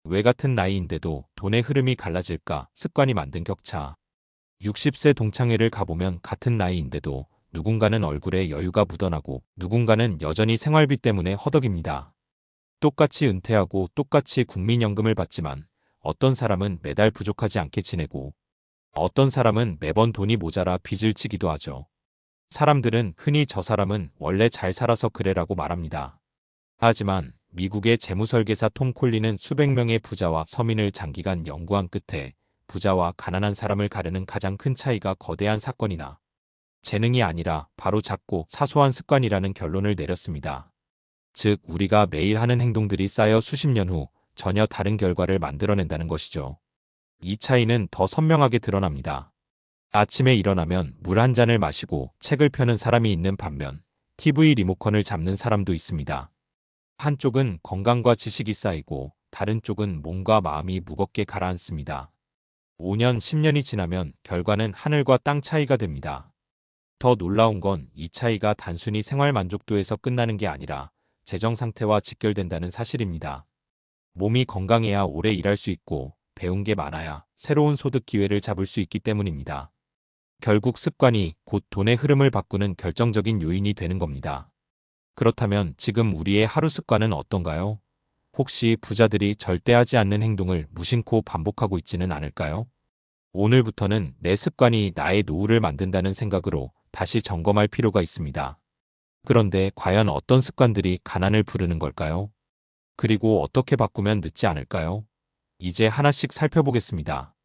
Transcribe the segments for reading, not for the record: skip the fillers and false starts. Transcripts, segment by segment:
왜 같은 나이인데도 돈의 흐름이 갈라질까? 습관이 만든 격차. 60세 동창회를 가보면 같은 나이인데도 누군가는 얼굴에 여유가 묻어나고 누군가는 여전히 생활비 때문에 허덕입니다. 똑같이 은퇴하고 똑같이 국민연금을 받지만 어떤 사람은 매달 부족하지 않게 지내고 어떤 사람은 매번 돈이 모자라 빚을 지기도 하죠. 사람들은 흔히 저 사람은 원래 잘 살아서 그래라고 말합니다. 하지만 미국의 재무설계사 톰 콜리는 수백 명의 부자와 서민을 장기간 연구한 끝에 부자와 가난한 사람을 가르는 가장 큰 차이가 거대한 사건이나 재능이 아니라 바로 작고 사소한 습관이라는 결론을 내렸습니다. 즉, 우리가 매일 하는 행동들이 쌓여 수십 년 후 전혀 다른 결과를 만들어낸다는 것이죠. 이 차이는 더 선명하게 드러납니다. 아침에 일어나면 물 한 잔을 마시고 책을 펴는 사람이 있는 반면 TV 리모컨을 잡는 사람도 있습니다. 한쪽은 건강과 지식이 쌓이고 다른 쪽은 몸과 마음이 무겁게 가라앉습니다. 5년, 10년이 지나면 결과는 하늘과 땅 차이가 됩니다. 더 놀라운 건 이 차이가 단순히 생활 만족도에서 끝나는 게 아니라 재정 상태와 직결된다는 사실입니다. 몸이 건강해야 오래 일할 수 있고 배운 게 많아야 새로운 소득 기회를 잡을 수 있기 때문입니다. 결국 습관이 곧 돈의 흐름을 바꾸는 결정적인 요인이 되는 겁니다. 그렇다면 지금 우리의 하루 습관은 어떤가요? 혹시 부자들이 절대 하지 않는 행동을 무심코 반복하고 있지는 않을까요? 오늘부터는 내 습관이 나의 노후를 만든다는 생각으로 다시 점검할 필요가 있습니다. 그런데 과연 어떤 습관들이 가난을 부르는 걸까요? 그리고 어떻게 바꾸면 늦지 않을까요? 이제 하나씩 살펴보겠습니다.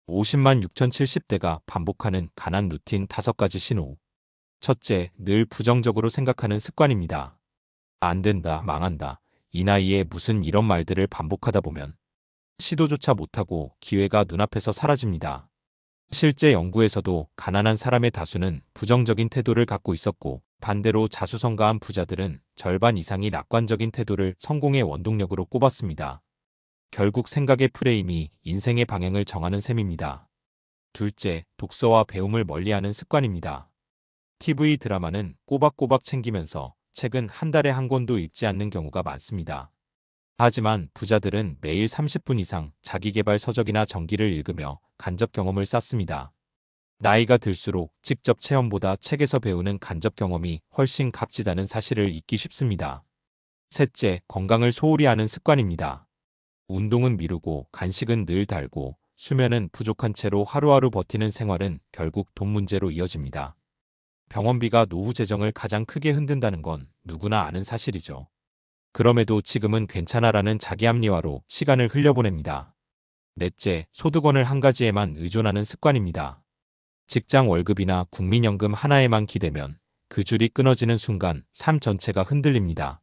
50만 6070대가 반복하는 가난 루틴 5가지 신호. 첫째, 늘 부정적으로 생각하는 습관입니다. 안 된다, 망한다, 이 나이에 무슨 이런 말들을 반복하다 보면 시도조차 못하고 기회가 눈앞에서 사라집니다. 실제 연구에서도 가난한 사람의 다수는 부정적인 태도를 갖고 있었고 반대로 자수성가한 부자들은 절반 이상이 낙관적인 태도를 성공의 원동력으로 꼽았습니다. 결국 생각의 프레임이 인생의 방향을 정하는 셈입니다. 둘째, 독서와 배움을 멀리하는 습관입니다. TV 드라마는 꼬박꼬박 챙기면서 책은 한 달에 한 권도 읽지 않는 경우가 많습니다. 하지만 부자들은 매일 30분 이상 자기계발 서적이나 전기를 읽으며 간접 경험을 쌓습니다. 나이가 들수록 직접 체험보다 책에서 배우는 간접 경험이 훨씬 값지다는 사실을 잊기 쉽습니다. 셋째, 건강을 소홀히 하는 습관입니다. 운동은 미루고 간식은 늘 달고 수면은 부족한 채로 하루하루 버티는 생활은 결국 돈 문제로 이어집니다. 병원비가 노후 재정을 가장 크게 흔든다는 건 누구나 아는 사실이죠. 그럼에도 지금은 괜찮아라는 자기 합리화로 시간을 흘려보냅니다. 넷째, 소득원을 한 가지에만 의존하는 습관입니다. 직장 월급이나 국민연금 하나에만 기대면 그 줄이 끊어지는 순간 삶 전체가 흔들립니다.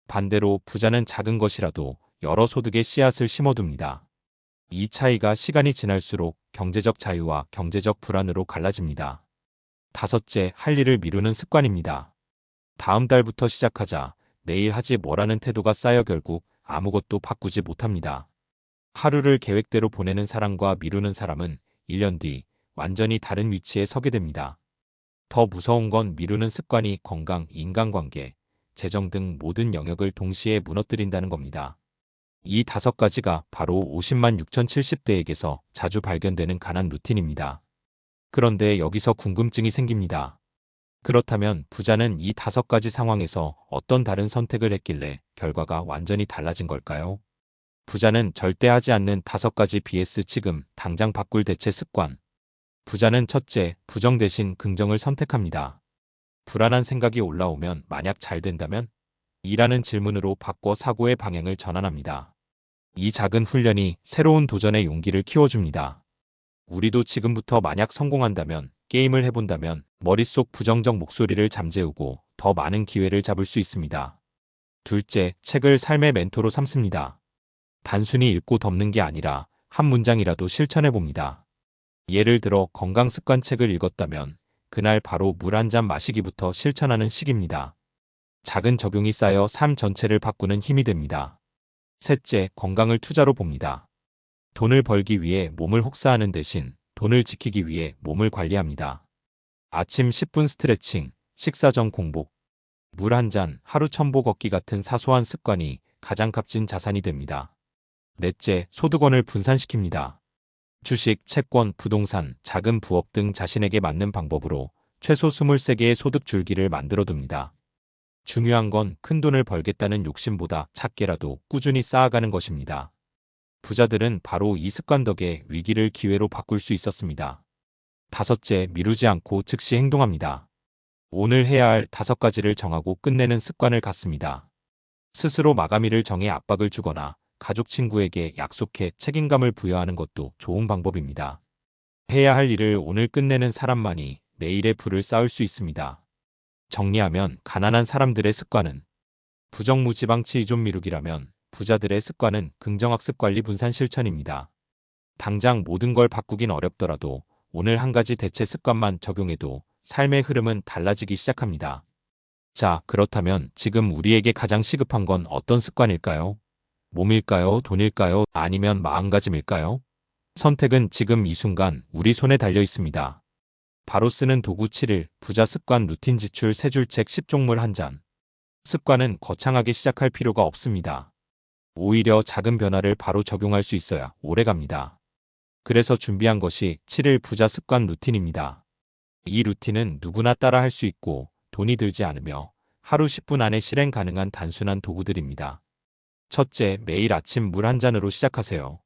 반대로 부자는 작은 것이라도 여러 소득의 씨앗을 심어둡니다. 이 차이가 시간이 지날수록 경제적 자유와 경제적 불안으로 갈라집니다. 다섯째, 할 일을 미루는 습관입니다. 다음 달부터 시작하자, 내일 하지 뭐라는 태도가 쌓여 결국 아무것도 바꾸지 못합니다. 하루를 계획대로 보내는 사람과 미루는 사람은 1년 뒤 완전히 다른 위치에 서게 됩니다. 더 무서운 건 미루는 습관이 건강, 인간관계, 재정 등 모든 영역을 동시에 무너뜨린다는 겁니다. 이 5가지가 바로 50만 6070대에게서 자주 발견되는 가난 루틴입니다. 그런데 여기서 궁금증이 생깁니다. 그렇다면 부자는 이 5가지 상황에서 어떤 다른 선택을 했길래 결과가 완전히 달라진 걸까요? 부자는 절대 하지 않는 5가지 vs 지금 당장 바꿀 대체 습관. 부자는 첫째, 부정 대신 긍정을 선택합니다. 불안한 생각이 올라오면 만약 잘 된다면? 이라는 질문으로 바꿔 사고의 방향을 전환합니다. 이 작은 훈련이 새로운 도전의 용기를 키워줍니다. 우리도 지금부터 만약 성공한다면, 게임을 해본다면 머릿속 부정적 목소리를 잠재우고 더 많은 기회를 잡을 수 있습니다. 둘째, 책을 삶의 멘토로 삼습니다. 단순히 읽고 덮는 게 아니라 한 문장이라도 실천해봅니다. 예를 들어 건강 습관 책을 읽었다면 그날 바로 물 한 잔 마시기부터 실천하는 식입니다. 작은 적용이 쌓여 삶 전체를 바꾸는 힘이 됩니다. 셋째, 건강을 투자로 봅니다. 돈을 벌기 위해 몸을 혹사하는 대신 돈을 지키기 위해 몸을 관리합니다. 아침 10분 스트레칭, 식사 전 공복, 물 한 잔, 하루 첨보 걷기 같은 사소한 습관이 가장 값진 자산이 됩니다. 넷째, 소득원을 분산시킵니다. 주식, 채권, 부동산, 작은 부업 등 자신에게 맞는 방법으로 최소 23개의 소득 줄기를 만들어둡니다. 중요한 건 큰돈을 벌겠다는 욕심보다 작게라도 꾸준히 쌓아가는 것입니다. 부자들은 바로 이 습관 덕에 위기를 기회로 바꿀 수 있었습니다. 다섯째, 미루지 않고 즉시 행동합니다. 오늘 해야 할 5가지를 정하고 끝내는 습관을 갖습니다. 스스로 마감일을 정해 압박을 주거나 가족 친구에게 약속해 책임감을 부여하는 것도 좋은 방법입니다. 해야 할 일을 오늘 끝내는 사람만이 내일의 부를 쌓을 수 있습니다. 정리하면 가난한 사람들의 습관은 부정무지방치 이존 미루기라면 부자들의 습관은 긍정학습 관리 분산 실천입니다. 당장 모든 걸 바꾸긴 어렵더라도 오늘 한 가지 대체 습관만 적용해도 삶의 흐름은 달라지기 시작합니다. 자, 그렇다면 지금 우리에게 가장 시급한 건 어떤 습관일까요? 몸일까요? 돈일까요? 아니면 마음가짐일까요? 선택은 지금 이 순간 우리 손에 달려 있습니다. 바로 쓰는 도구 7일, 부자 습관 루틴 지출 3줄 책 10종물 1잔. 습관은 거창하게 시작할 필요가 없습니다. 오히려 작은 변화를 바로 적용할 수 있어야 오래갑니다. 그래서 준비한 것이 7일 부자 습관 루틴입니다. 이 루틴은 누구나 따라 할 수 있고 돈이 들지 않으며 하루 10분 안에 실행 가능한 단순한 도구들입니다. 첫째, 매일 아침 물 한 잔으로 시작하세요.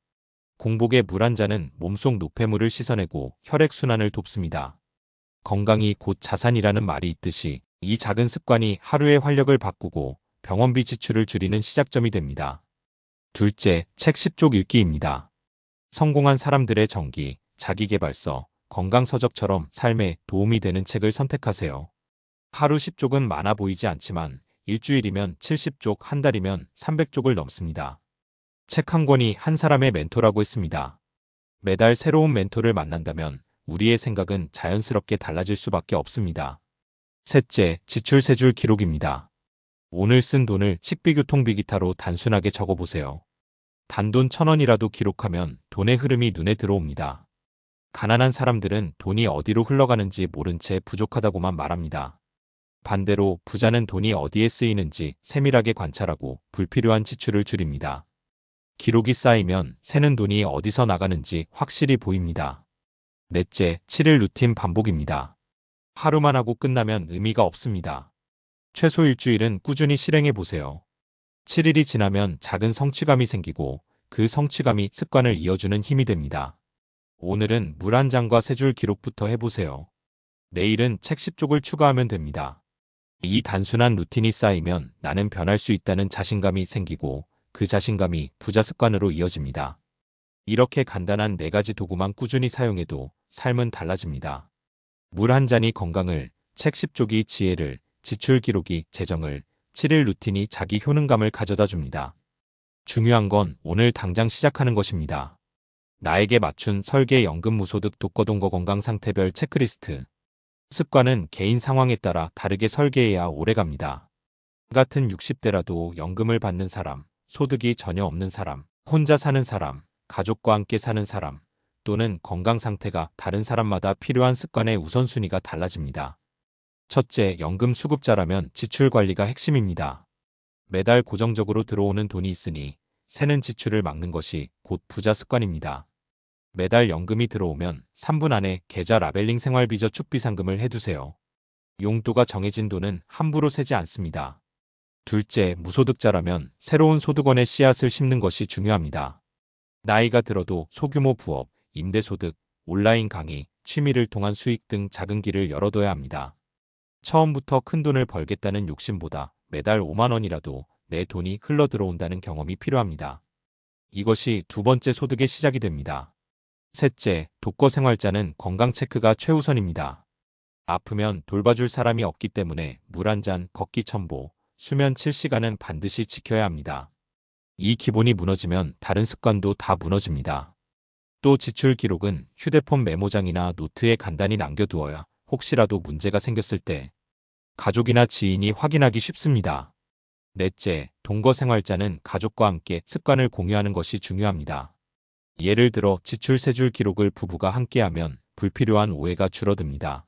공복에 물 한 잔은 몸속 노폐물을 씻어내고 혈액순환을 돕습니다. 건강이 곧 자산이라는 말이 있듯이 이 작은 습관이 하루의 활력을 바꾸고 병원비 지출을 줄이는 시작점이 됩니다. 둘째, 책 10쪽 읽기입니다. 성공한 사람들의 전기, 자기계발서, 건강서적처럼 삶에 도움이 되는 책을 선택하세요. 하루 10쪽은 많아 보이지 않지만 일주일이면 70쪽, 한 달이면 300쪽을 넘습니다. 책 한 권이 한 사람의 멘토라고 했습니다. 매달 새로운 멘토를 만난다면 우리의 생각은 자연스럽게 달라질 수밖에 없습니다. 셋째, 지출 3줄 기록입니다. 오늘 쓴 돈을 식비, 교통비, 기타로 단순하게 적어보세요. 단돈 1,000원이라도 기록하면 돈의 흐름이 눈에 들어옵니다. 가난한 사람들은 돈이 어디로 흘러가는지 모른 채 부족하다고만 말합니다. 반대로 부자는 돈이 어디에 쓰이는지 세밀하게 관찰하고 불필요한 지출을 줄입니다. 기록이 쌓이면 새는 돈이 어디서 나가는지 확실히 보입니다. 넷째, 7일 루틴 반복입니다. 하루만 하고 끝나면 의미가 없습니다. 최소 일주일은 꾸준히 실행해 보세요. 7일이 지나면 작은 성취감이 생기고 그 성취감이 습관을 이어주는 힘이 됩니다. 오늘은 물 한 잔과 3줄 기록부터 해보세요. 내일은 책 10쪽을 추가하면 됩니다. 이 단순한 루틴이 쌓이면 나는 변할 수 있다는 자신감이 생기고 그 자신감이 부자 습관으로 이어집니다. 이렇게 간단한 4가지 도구만 꾸준히 사용해도 삶은 달라집니다. 물 한 잔이 건강을, 책 10쪽이 지혜를, 지출 기록이 재정을, 7일 루틴이 자기 효능감을 가져다 줍니다. 중요한 건 오늘 당장 시작하는 것입니다. 나에게 맞춘 설계 연금 무소득 독거동거 건강 상태별 체크리스트. 습관은 개인 상황에 따라 다르게 설계해야 오래갑니다. 같은 60대라도 연금을 받는 사람, 소득이 전혀 없는 사람, 혼자 사는 사람, 가족과 함께 사는 사람, 또는 건강 상태가 다른 사람마다 필요한 습관의 우선순위가 달라집니다. 첫째, 연금 수급자라면 지출 관리가 핵심입니다. 매달 고정적으로 들어오는 돈이 있으니 새는 지출을 막는 것이 곧 부자 습관입니다. 매달 연금이 들어오면 3분 안에 계좌 라벨링 생활비 저축 비상금을 해두세요. 용도가 정해진 돈은 함부로 세지 않습니다. 둘째, 무소득자라면 새로운 소득원의 씨앗을 심는 것이 중요합니다. 나이가 들어도 소규모 부업, 임대소득, 온라인 강의, 취미를 통한 수익 등 작은 길을 열어둬야 합니다. 처음부터 큰 돈을 벌겠다는 욕심보다 매달 5만 원이라도 내 돈이 흘러 들어온다는 경험이 필요합니다. 이것이 두 번째 소득의 시작이 됩니다. 셋째, 독거 생활자는 건강 체크가 최우선입니다. 아프면 돌봐줄 사람이 없기 때문에 물 한 잔, 걷기 첨보, 수면 7시간은 반드시 지켜야 합니다. 이 기본이 무너지면 다른 습관도 다 무너집니다. 또 지출 기록은 휴대폰 메모장이나 노트에 간단히 남겨두어야 혹시라도 문제가 생겼을 때 가족이나 지인이 확인하기 쉽습니다. 넷째, 동거 생활자는 가족과 함께 습관을 공유하는 것이 중요합니다. 예를 들어 지출 3줄 기록을 부부가 함께하면 불필요한 오해가 줄어듭니다.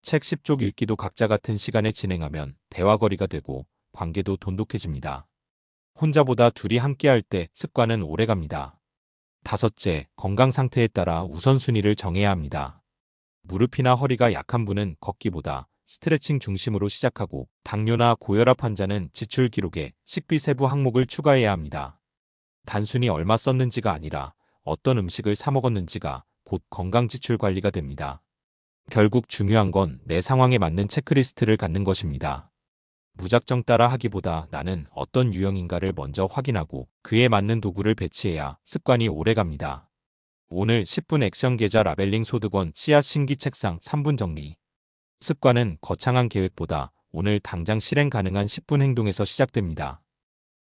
책 10쪽 읽기도 각자 같은 시간에 진행하면 대화거리가 되고 관계도 돈독해집니다. 혼자보다 둘이 함께할 때 습관은 오래갑니다. 다섯째, 건강 상태에 따라 우선순위를 정해야 합니다. 무릎이나 허리가 약한 분은 걷기보다 스트레칭 중심으로 시작하고 당뇨나 고혈압 환자는 지출 기록에 식비 세부 항목을 추가해야 합니다. 단순히 얼마 썼는지가 아니라 어떤 음식을 사 먹었는지가 곧 건강 지출 관리가 됩니다. 결국 중요한 건 내 상황에 맞는 체크리스트를 갖는 것입니다. 무작정 따라 하기보다 나는 어떤 유형인가를 먼저 확인하고 그에 맞는 도구를 배치해야 습관이 오래갑니다. 오늘 10분 액션 계좌 라벨링 소득원 씨앗 신기 책상 3분 정리. 습관은 거창한 계획보다 오늘 당장 실행 가능한 10분 행동에서 시작됩니다.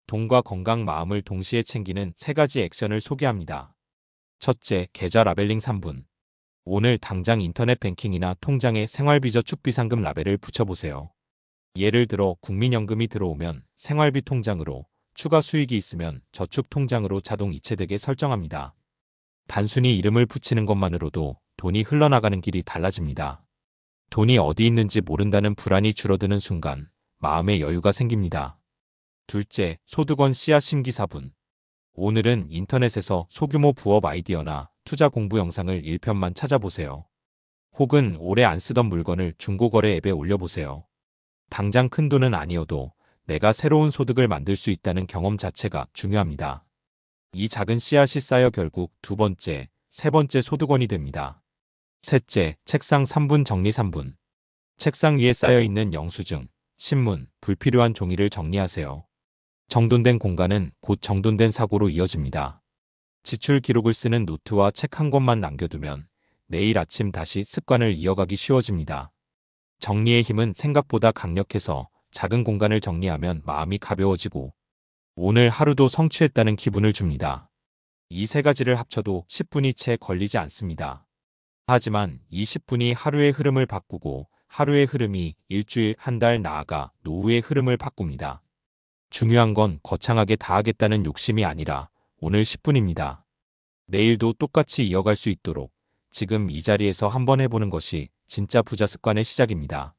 돈과 건강, 마음을 동시에 챙기는 3가지 액션을 소개합니다. 첫째, 계좌 라벨링 3분. 오늘 당장 인터넷 뱅킹이나 통장에 생활비 저축 비상금 라벨을 붙여보세요. 예를 들어 국민연금이 들어오면 생활비 통장으로, 추가 수익이 있으면 저축 통장으로 자동 이체되게 설정합니다. 단순히 이름을 붙이는 것만으로도 돈이 흘러나가는 길이 달라집니다. 돈이 어디 있는지 모른다는 불안이 줄어드는 순간 마음의 여유가 생깁니다. 둘째, 소득원 씨앗 심기 4분. 오늘은 인터넷에서 소규모 부업 아이디어나 투자 공부 영상을 1편만 찾아보세요. 혹은 오래 안 쓰던 물건을 중고거래 앱에 올려보세요. 당장 큰 돈은 아니어도 내가 새로운 소득을 만들 수 있다는 경험 자체가 중요합니다. 이 작은 씨앗이 쌓여 결국 두 번째, 세 번째 소득원이 됩니다. 셋째, 책상 3분 정리 3분. 책상 위에 쌓여있는 영수증, 신문, 불필요한 종이를 정리하세요. 정돈된 공간은 곧 정돈된 사고로 이어집니다. 지출 기록을 쓰는 노트와 책 한 권만 남겨두면 내일 아침 다시 습관을 이어가기 쉬워집니다. 정리의 힘은 생각보다 강력해서 작은 공간을 정리하면 마음이 가벼워지고 오늘 하루도 성취했다는 기분을 줍니다. 이 3가지를 합쳐도 10분이 채 걸리지 않습니다. 하지만 이 10분이 하루의 흐름을 바꾸고 하루의 흐름이 일주일, 한 달 나아가 노후의 흐름을 바꿉니다. 중요한 건 거창하게 다 하겠다는 욕심이 아니라 오늘 10분입니다. 내일도 똑같이 이어갈 수 있도록 지금 이 자리에서 한번 해보는 것이 진짜 부자 습관의 시작입니다.